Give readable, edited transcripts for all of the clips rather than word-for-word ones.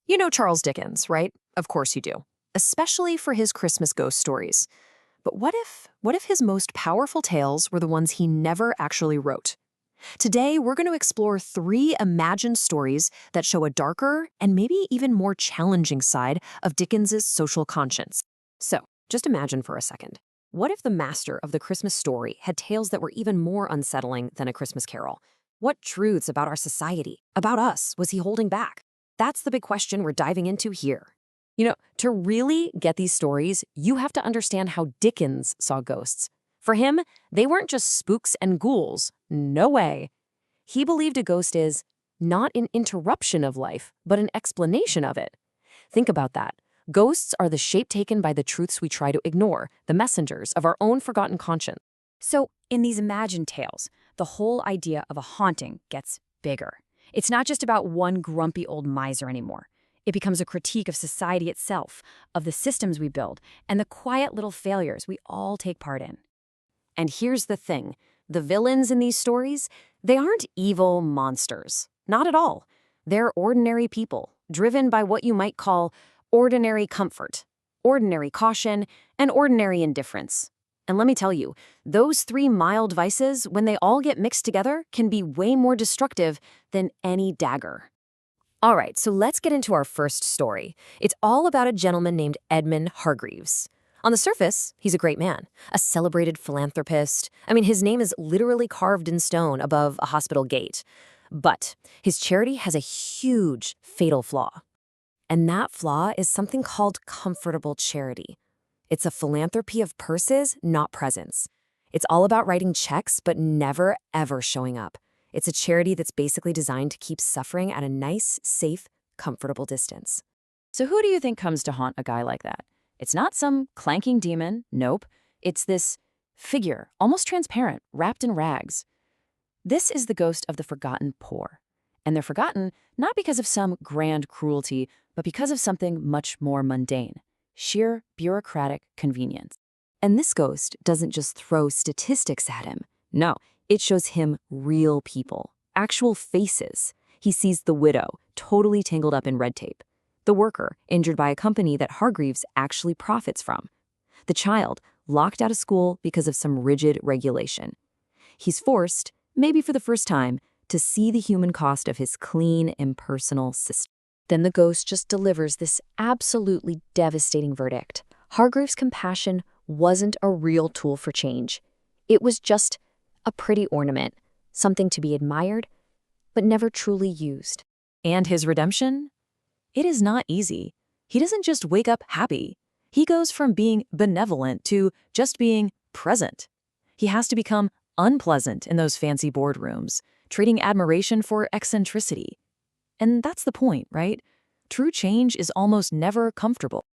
You know Charles Dickens, right? Of course you do. Especially for his Christmas ghost stories. But what if his most powerful tales were the ones he never actually wrote? Today, we're going to explore 3 imagined stories that show a darker and maybe even more challenging side of Dickens's social conscience. So, just imagine for a second. What if the master of the Christmas story had tales that were even more unsettling than A Christmas Carol? What truths about our society, about us, was he holding back? That's the big question we're diving into here. To really get these stories, you have to understand how Dickens saw ghosts. For him, they weren't just spooks and ghouls. No way. He believed a ghost is not an interruption of life, but an explanation of it. Think about that. Ghosts are the shape taken by the truths we try to ignore, the messengers of our own forgotten conscience. So, in these imagined tales, the whole idea of a haunting gets bigger. It's not just about one grumpy old miser anymore. It becomes a critique of society itself, of the systems we build, and the quiet little failures we all take part in. And here's the thing. The villains in these stories, they aren't evil monsters. Not at all. They're ordinary people, driven by what you might call ordinary comfort, ordinary caution, and ordinary indifference. And let me tell you, those 3 mild vices, when they all get mixed together, can be way more destructive than any dagger. All right, so let's get into our first story. It's all about a gentleman named Edmund Hargreaves. On the surface, he's a great man, a celebrated philanthropist. His name is literally carved in stone above a hospital gate. But his charity has a huge, fatal flaw. And that flaw is something called comfortable charity. It's a philanthropy of purses, not presents. It's all about writing checks, but never, ever showing up. It's a charity that's basically designed to keep suffering at a nice, safe, comfortable distance. So who do you think comes to haunt a guy like that? It's not some clanking demon, nope. It's this figure, almost transparent, wrapped in rags. This is the ghost of the forgotten poor. And they're forgotten not because of some grand cruelty, but because of something much more mundane. Sheer bureaucratic convenience. And this ghost doesn't just throw statistics at him. No, it shows him real people, actual faces. He sees the widow, totally tangled up in red tape. The worker, injured by a company that Hargreaves actually profits from. The child, locked out of school because of some rigid regulation. He's forced, maybe for the first time, to see the human cost of his clean, impersonal system. Then the ghost just delivers this absolutely devastating verdict. Hargreaves' compassion wasn't a real tool for change. It was just a pretty ornament, something to be admired, but never truly used. And his redemption? It is not easy. He doesn't just wake up happy. He goes from being benevolent to just being present. He has to become unpleasant in those fancy boardrooms, trading admiration for eccentricity. And that's the point, right? True change is almost never comfortable.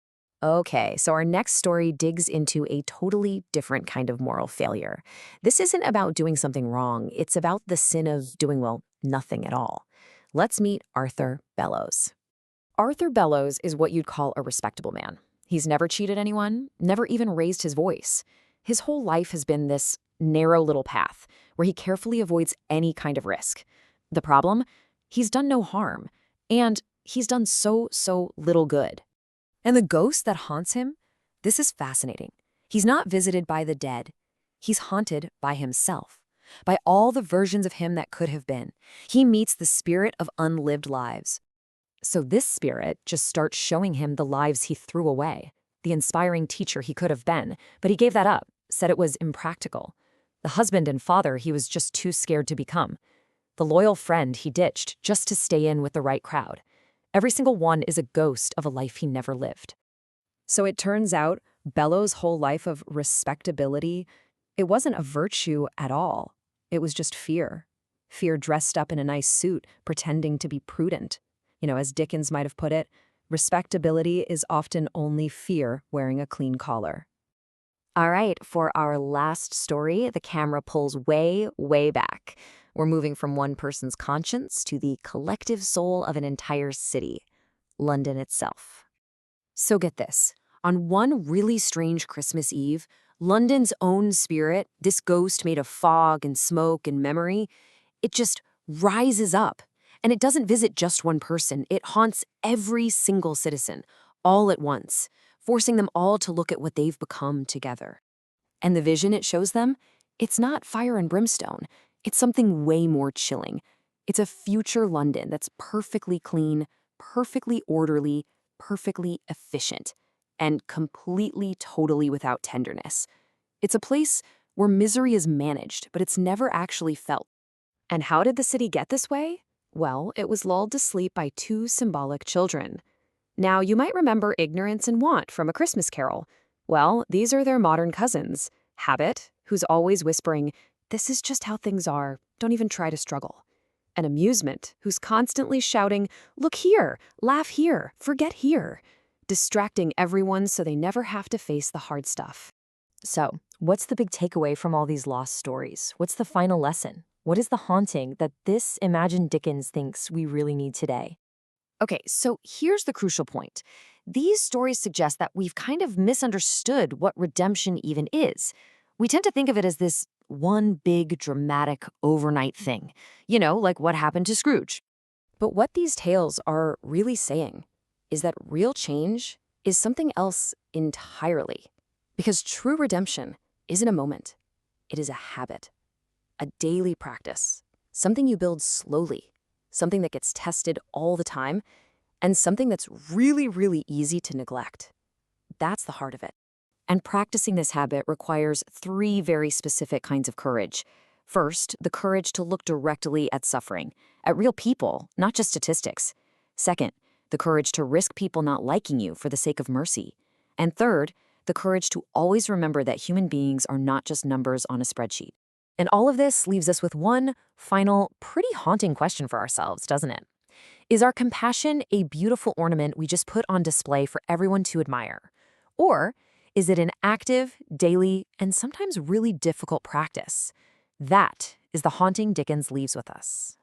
Okay, so our next story digs into a totally different kind of moral failure. This isn't about doing something wrong. It's about the sin of doing, well, nothing at all. Let's meet Arthur Bellows. Arthur Bellows is what you'd call a respectable man. He's never cheated anyone, never even raised his voice. His whole life has been this narrow little path where he carefully avoids any kind of risk. The problem? He's done no harm, and he's done so little good. And the ghost that haunts him? This is fascinating. He's not visited by the dead. He's haunted by himself, by all the versions of him that could have been. He meets the spirit of unlived lives. So this spirit just starts showing him the lives he threw away, the inspiring teacher he could have been, but he gave that up, said it was impractical. The husband and father he was just too scared to become. The loyal friend he ditched just to stay in with the right crowd. Every single one is a ghost of a life he never lived. So it turns out Bellows' whole life of respectability, it wasn't a virtue at all. It was just fear. Fear dressed up in a nice suit, pretending to be prudent. As Dickens might have put it, respectability is often only fear wearing a clean collar. All right, for our last story, the camera pulls way back. We're moving from one person's conscience to the collective soul of an entire city, London itself. So get this. On one really strange Christmas Eve, London's own spirit, this ghost made of fog and smoke and memory, it just rises up. And it doesn't visit just one person. It haunts every single citizen, all at once, forcing them all to look at what they've become together. And the vision it shows them, it's not fire and brimstone. It's something way more chilling. It's a future London that's perfectly clean, perfectly orderly, perfectly efficient, and completely, totally without tenderness. It's a place where misery is managed, but it's never actually felt. And how did the city get this way? Well, it was lulled to sleep by two symbolic children. Now, you might remember Ignorance and Want from A Christmas Carol. Well, these are their modern cousins. Habit, who's always whispering, "This is just how things are, don't even try to struggle." And Amusement, who's constantly shouting, "Look here, laugh here, forget here," distracting everyone so they never have to face the hard stuff. So, what's the big takeaway from all these lost stories? What's the final lesson? What is the haunting that this imagined Dickens thinks we really need today? Okay, so here's the crucial point. These stories suggest that we've kind of misunderstood what redemption even is. We tend to think of it as this one big, dramatic, overnight thing. Like what happened to Scrooge. But what these tales are really saying is that real change is something else entirely. Because true redemption isn't a moment. It is a habit, a daily practice, something you build slowly, something that gets tested all the time, and something that's really, really easy to neglect. That's the heart of it. And practicing this habit requires three very specific kinds of courage. First, the courage to look directly at suffering, at real people, not just statistics. Second, the courage to risk people not liking you for the sake of mercy. And third, the courage to always remember that human beings are not just numbers on a spreadsheet. And all of this leaves us with one final, pretty haunting question for ourselves, doesn't it? Is our compassion a beautiful ornament we just put on display for everyone to admire? Or is it an active, daily, and sometimes really difficult practice? That is the haunting Dickens leaves with us.